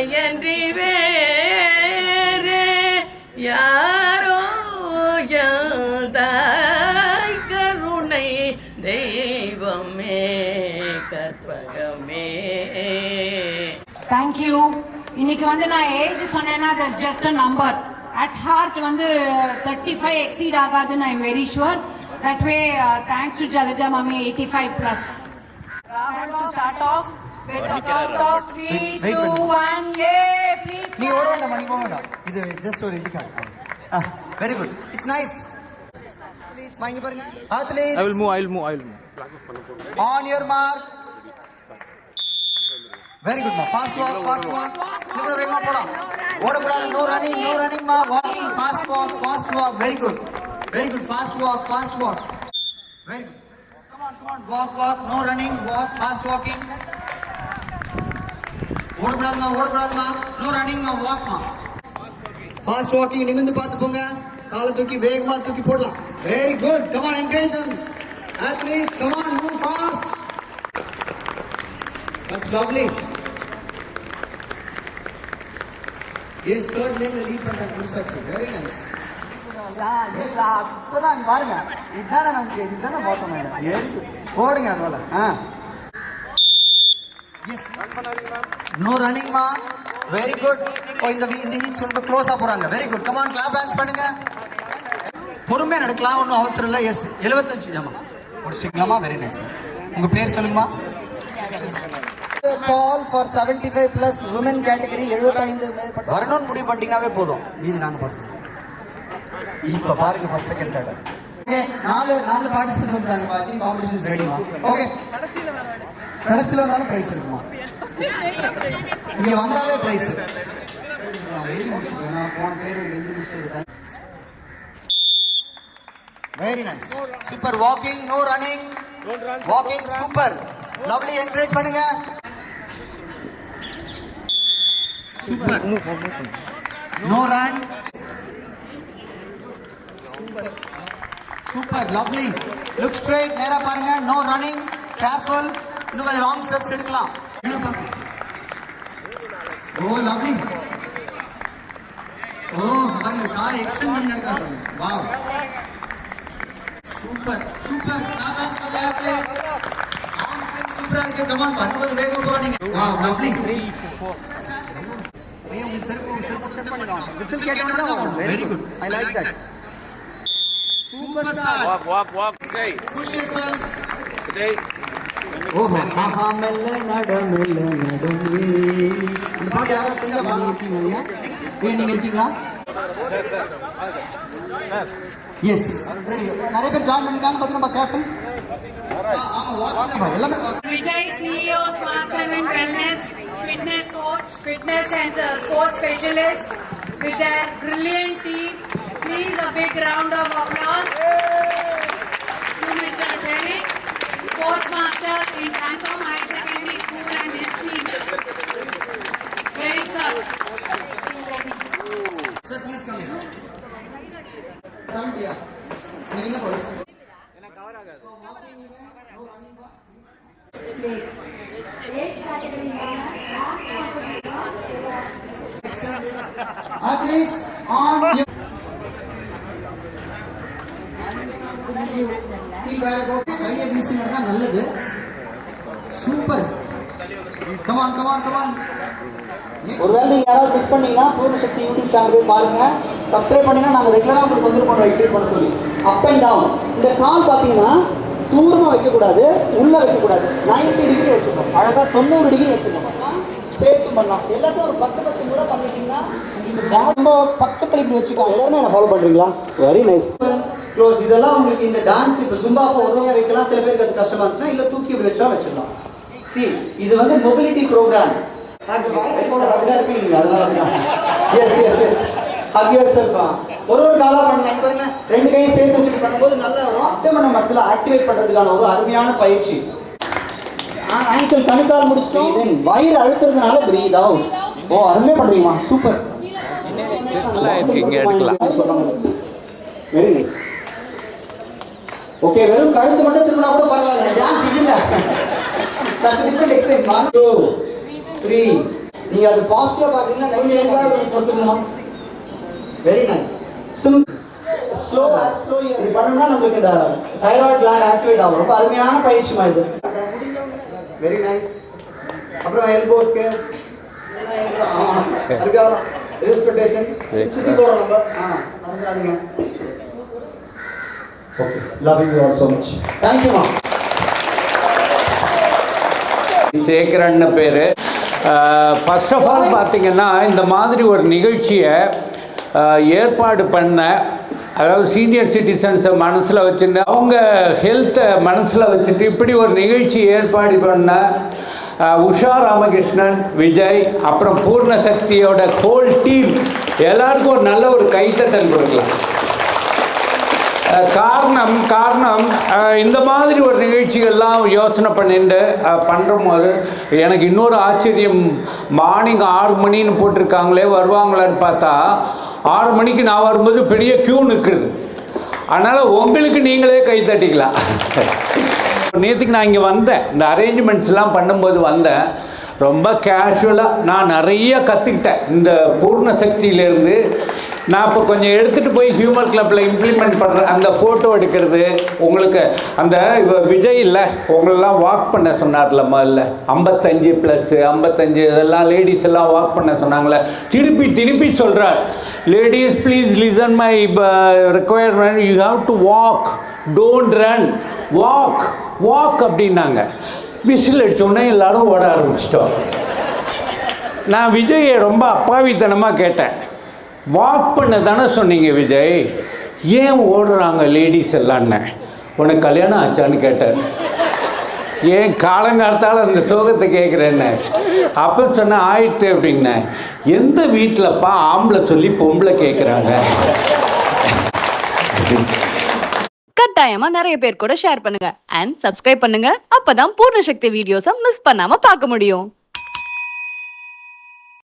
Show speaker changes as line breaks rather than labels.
உனையன்றி வேறு யாரோ தாய் கருணை தெய்வமே கற்பகமே.
தேங்க்யூ. இன்னைக்கு வந்து நான் ஏஜ் சொன்னேன்னா that's just a number. At heart வந்து 35 exceed ஆகாதுன்னு I'm very sure. That way thanks to Jalaja Mami 85 plus. Rahul to start off with a count of 3, 2, 1, yay! Please.
நீ ஓட வேண்டாம், மணி போக வேண்டாம். இது ஜஸ்ட் ஒரு இதுக்காக. Very good. It's nice. வாங்கி பாருங்க. athletes.
I will move.
On your mark. Very good ma. Fast walk. இன்னும் வேகமா போலாம். ஓடக்கூடாது. No running ma. Walking. Fast walk. Very good. Fast walk. Very good. Come on. Walk. No running. Walk. Fast walking. ஓடக்கூடாது ma. No running ma. Walk ma. Fast walking. நிமிர்ந்து பார்த்து போங்க. காலை தூக்கி வேகமா தூக்கி போடலாம். Very good. Come on, encourage them. Athletes, come on, move fast. That's lovely. Yes, third lane lead பண்றாங்க construction. Very nice. Yes, அப்பதான் பாருங்க. இதானே நமக்கு இதுதானே பார்த்தோம். ஓடுங்க அதனால. Yes. No running ma. Very good. இந்த ஹீட்ஸ் ரொம்ப க்ளோஸா போறாங்க. Very good. Come on, clap hands பண்ணுங்க. பொறுமையா நடக்கலாம், ஒன்றும் அவசரம் இல்லை. எஸ் 75 ஆமா முடிச்சிங்களாமா. Very nice. உங்க பேர் சொல்லுங்கம்மா. Call for 75 plus woman category 75 வரணும்னு முடிவு பண்ணிட்டீங்கன்னாவே போதும், மீதி நாங்கள் பார்த்துக்கோம். இப்போ பாருங்க ஃபர்ஸ்ட் செகண்ட் தேர்ட் ஓகே. நாலு பார்ட்டிசிபென்ட்ஸ் வந்துட்டாங்க. ஐ திங்க் காம்படிஷன் இஸ் ரெடிமா. ஓகே, கடைசியில் வந்தாலும் ப்ரைஸ் இருக்குமா? இங்கே வந்தாவே ப்ரைஸ். எழுதி முடிச்சுக்கோங்க. நான் போன பேர் எழுதி முடிச்சது. Very nice. Super walking, no running. Don't run. Walking, super. Lovely, encourage பண்ணுங்க. Super. No run. Super, lovely. Look straight, நேரா பாருங்க. No running. Careful. இன்னும் கொஞ்சம் long steps எடுக்கலாம். நேரா பாருங்க. Oh, lovely. Oh, பாருங்க கார் எக்ஸ்டெண்ட் பண்ணி நடக்காது. Wow. Super. Clap for the athletes. Arm swing super இருக்கு. Come on, கொஞ்சம் வேகமா போறீங்க. Wow, lovely. 3, 4. ஐயா உங்க செருப்பு பண்ணிடலாம். விசில் கேட்டா very good. I like that. Superstar.
Walk. Okay.
Push yourself.
Okay.
ஓஹோ ஆஹா மெல்ல நடமே. இந்த பாட்டு யாரோ தெரிஞ்சா பாடிருக்கீங்க ஐயா? நீங்க இருக்கீங்களா? எஸ், நிறைய பேர் ஜாயின் பண்ணிட்டாங்க. பார்த்து நம்ம careful.
Vijay, CEO, Smart 7 Wellness, fitness coach, fitness and sports specialist with their brilliant team. Please a big round of applause to Mr. Derek, sports master in Santom High Secondary School and his team. Derek sir.
Sir, please come here. 70 ya. Ini boys.
cover agadu.
Walking event, no running back, please.
Age category
Athletes on your கையை வீசி நடந்தா நல்லது. Super. Come on. ஒருவேளை நீங்க யாராவது miss பண்ணீங்கன்னா பூர்ண சக்தி YouTube channel போய் பாருங்க. சப்ஸ்கிரைப் பண்ணீங்கன்னா நாங்கள் ரெகுலராக உங்களுக்கு வந்துருக்கோம் எக்ஸசைஸ் பண்ண சொல்லி. Up and down. இந்த கால் பார்த்தீங்கன்னா தூரமாக வைக்கக்கூடாது, உள்ளே வைக்கக்கூடாது. 90 டிகிரி வச்சுக்கணும். அழகாக 90 டிகிரி வச்சுக்கணும். சேர்த்து பண்ணலாம். எல்லாத்தையும் ஒரு 10 முறை பண்ணிட்டீங்கன்னா ரொம்ப பக்கத்தில் இப்படி வச்சுக்கோங்க. எல்லாருமே என்ன ஃபாலோ பண்ணுறீங்களா? Very nice. க்ளோஸ். இதெல்லாம் உங்களுக்கு இந்த டான்ஸ் இப்போ சும்பாப்போ உதவியாக வைக்கலாம். சில பேருக்கு அது கஷ்டமாக இருந்துச்சுன்னா இல்லை தூக்கி இப்படி வச்சா வச்சிடலாம். சி இது வந்து மொபிலிட்டி ப்ரோக்ராம். ஒரு காலா பண்ண ரெண்டு கையும் சேர்த்து வச்சுட்டு பண்ணும்போது நல்லா வரும். அப்டமன் மசிலை ஆக்டிவேட் பண்றதுக்கான ஒரு அருமையான பயிற்சி. ஆங்கிள் கணுக்கால் முடிச்சிட்டோம். வயிறு அழுத்துறதுனால பிரீத் அவுட். ஓ அருமையா பண்றீங்கம்மா. சூப்பர். Very nice. ஓகே, வெறும் கழுத்து மட்டும் திரும்பினா கூட பரவாயில்ல. டான்ஸ் இது இல்ல. That's a different exercise. 1, 2, 3, நீங்க அது பாசிட்டிவா பாத்தீங்கன்னா நெகட்டிவா கொடுத்துக்கணும். Very nice. ஸ்லோ இது பண்ணோம்னா நமக்கு இந்த தைராய்டு கிளாண்ட் ஆக்டிவேட் ஆகும். ரொம்ப அருமையான பயிற்சி மாதிரி. Very nice. அப்புறம் எல்போஸ்க்கு அதுக்காக ரெஸ்பிரேஷன் சுத்தி போறோம் நம்ம. மறந்துடாதீங்க. Okay, love you all so much. Thank you மா.
சேகரன்னு பேர். ஃபர்ஸ்ட் ஆஃப் ஆல் பார்த்தீங்கன்னா இந்த மாதிரி ஒரு நிகழ்ச்சியை ஏற்பாடு பண்ண, அதாவது சீனியர் சிட்டிசன்ஸை மனசில் வச்சுட்டு அவங்க ஹெல்த்தை மனசில் வச்சுட்டு இப்படி ஒரு நிகழ்ச்சி ஏற்பாடு பண்ண உஷா ராமகிருஷ்ணன், விஜய், அப்புறம் பூர்ண சக்தியோட ஹோல் டீம் எல்லாருக்கும் ஒரு நல்ல ஒரு கைத்தட்டல் கொடுக்கலாம். காரணம் இந்த மாதிரி ஒரு நிகழ்ச்சிகள்லாம் யோசனை பண்ணிட்டு பண்ணும்போது எனக்கு இன்னொரு ஆச்சரியம். மார்னிங் 6 மணின்னு போட்டிருக்காங்களே, வருவாங்களான்னு பார்த்தா 6 மணிக்கு நான் வரும்போது பெரிய க்யூ நிற்குது. அதனால் உங்களுக்கு நீங்களே கை தட்டிக்கலாம். நேற்றுக்கு நான் இங்கே வந்தேன், இந்த அரேஞ்ச்மெண்ட்ஸ்லாம் பண்ணும்போது வந்தேன். ரொம்ப கேஷுவலாக நான் நிறைய கற்றுக்கிட்டேன் இந்த பூர்ண சக்தியிலேருந்து. நான் இப்போ கொஞ்சம் எடுத்துகிட்டு போய் ஹியூமர் கிளப்பில் இம்ப்ளிமெண்ட் பண்ணுறேன். அந்த ஃபோட்டோ எடுக்கிறது, உங்களுக்கு அந்த விஜய் இல்லை உங்களெல்லாம் வாக் பண்ண சொன்னார்ல முதல்ல, 55+, 55 இதெல்லாம் லேடிஸ் எல்லாம் வாக் பண்ண சொன்னாங்களே, திருப்பி சொல்கிறார், ladies please listen my requirement, you have to walk, don't run, walk அப்படின்னாங்க. விசில் அடித்தோடனே எல்லாரும் ஓட ஆரம்பிச்சிட்டோம். நான் விஜயை ரொம்ப அப்பாவித்தனமாக கேட்டேன், வாக் பண்ண தானே சொன்னீங்க விஜய், ஏன் ஓடுறாங்க லேடிஸ் எல்லான்னு? உனக்கு கல்யாணம் ஆச்சான்னு கேட்டார். ஏன் காலங்காலத்தால் அந்த சோகத்தை கேட்குறேன்னு அப்போ சொன்ன ஆயிடுத்து அப்படின்னேன். எந்த வீட்டிலப்பா ஆம்பளை சொல்லி பொம்பளை கேட்குறாங்க?
கட்டாயமா நிறைய பேர் கூட ஷேர் பண்ணுங்க அண்ட் சப்ஸ்கிரைப் பண்ணுங்க. அப்பதான் பூர்ண சக்தி வீடியோஸை மிஸ் பண்ணாம பார்க்க முடியும்.